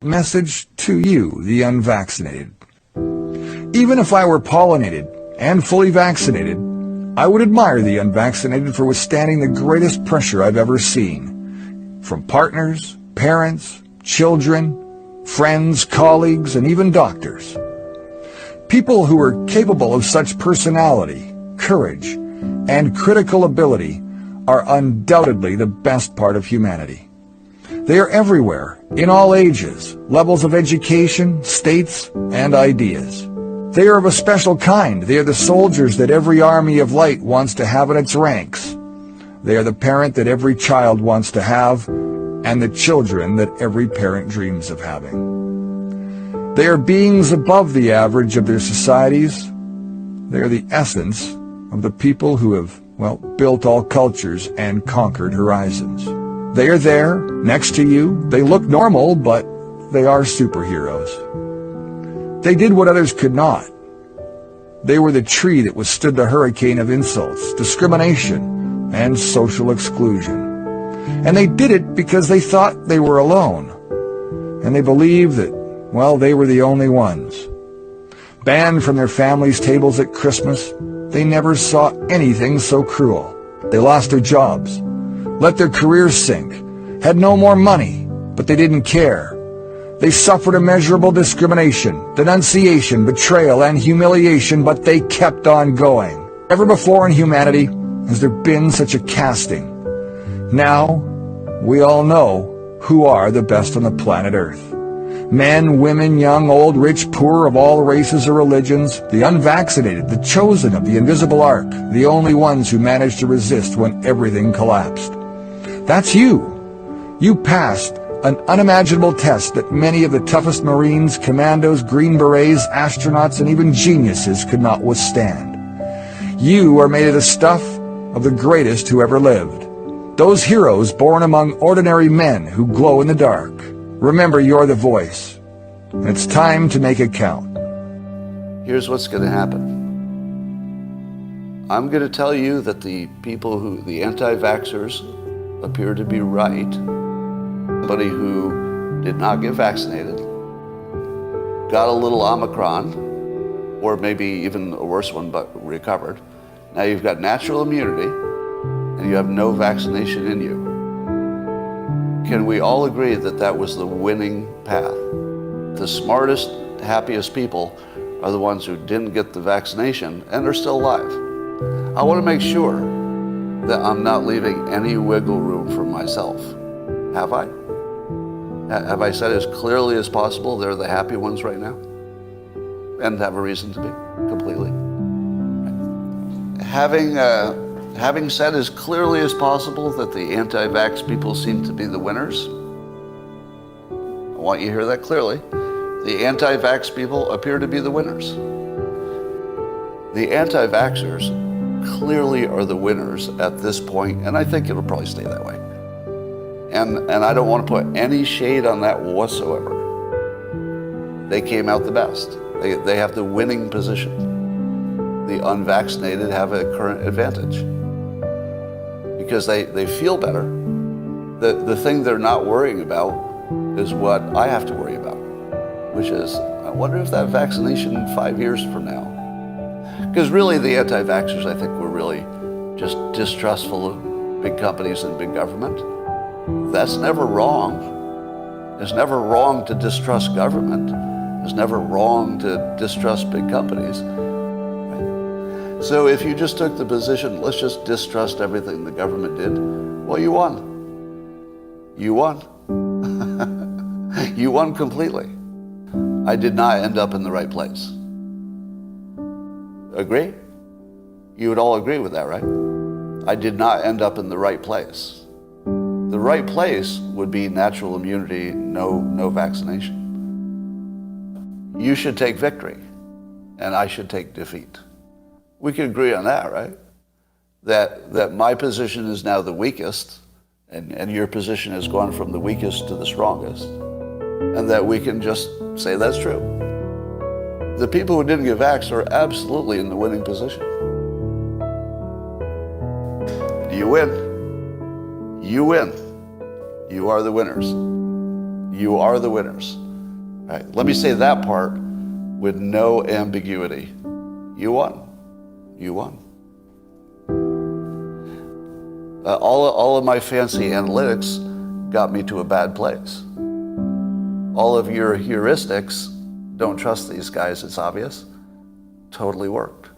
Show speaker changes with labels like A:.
A: Message to you, the unvaccinated. Even if I were pollinated and fully vaccinated, I would admire the unvaccinated for withstanding the greatest pressure I've ever seen. From partners, parents, children, friends, colleagues, and even doctors. People who are capable of such personality, courage, and critical ability are undoubtedly the best part of humanity. They are everywhere, in all ages, levels of education, states, and ideas. They are of a special kind. They are the soldiers that every army of light wants to have in its ranks. They are the parent that every child wants to have, and the children that every parent dreams of having. They are beings above the average of their societies. They are the essence of the people who have, built all cultures and conquered horizons. They are there, next to you. They look normal, but they are superheroes. They did what others could not. They were the tree that withstood the hurricane of insults, discrimination, and social exclusion. And they did it because they thought they were alone. And they believed that, they were the only ones. Banned from their families' tables at Christmas, they never saw anything so cruel. They lost their jobs, let their careers sink, had no more money, but they didn't care. They suffered immeasurable discrimination, denunciation, betrayal, and humiliation, but they kept on going. Never before in humanity has there been such a casting. Now, we all know who are the best on the planet Earth. Men, women, young, old, rich, poor, of all races or religions, the unvaccinated, the chosen of the invisible ark, the only ones who managed to resist when everything collapsed. That's you. You passed an unimaginable test that many of the toughest Marines, commandos, Green Berets, astronauts, and even geniuses could not withstand. You are made of the stuff of the greatest who ever lived. Those heroes born among ordinary men who glow in the dark. Remember, you're the voice, and it's time to make it count.
B: Here's what's going to happen. I'm going to tell you that the anti-vaxxers, appear to be right. Somebody who did not get vaccinated, got a little Omicron, or maybe even a worse one, but recovered. Now you've got natural immunity, and you have no vaccination in you. Can we all agree that that was the winning path? The smartest, happiest people are the ones who didn't get the vaccination and are still alive. I want to make sure that I'm not leaving any wiggle room for myself. Have I? Have I said as clearly as possible they're the happy ones right now? And have a reason to be, completely. Having said as clearly as possible that the anti-vax people seem to be the winners, I want you to hear that clearly. The anti-vax people appear to be the winners. The anti-vaxxers clearly are the winners at this point, and I think it'll probably stay that way. And I don't want to put any shade on that whatsoever. They came out the best. They have the winning position. The unvaccinated have a current advantage because they feel better. The thing they're not worrying about is what I have to worry about, which is, I wonder if that vaccination 5 years from now. Because really the anti-vaxxers, I think, were really just distrustful of big companies and big government. That's never wrong. It's never wrong to distrust government. It's never wrong to distrust big companies. So if you just took the position, let's just distrust everything the government did, well, you won. You won. You won completely. I did not end up in the right place. Agree? You would all agree with that, right? I did not end up in the right place. The right place would be natural immunity, no vaccination. You should take victory, and I should take defeat. We can agree on that, right? That my position is now the weakest, and your position has gone from the weakest to the strongest, and that we can just say that's true. The people who didn't get vaxxed are absolutely in the winning position. You win. You win. You are the winners. You are the winners. Right, let me say that part with no ambiguity. You won. You won. All of my fancy analytics got me to a bad place. All of your heuristics, don't trust these guys, it's obvious, totally worked.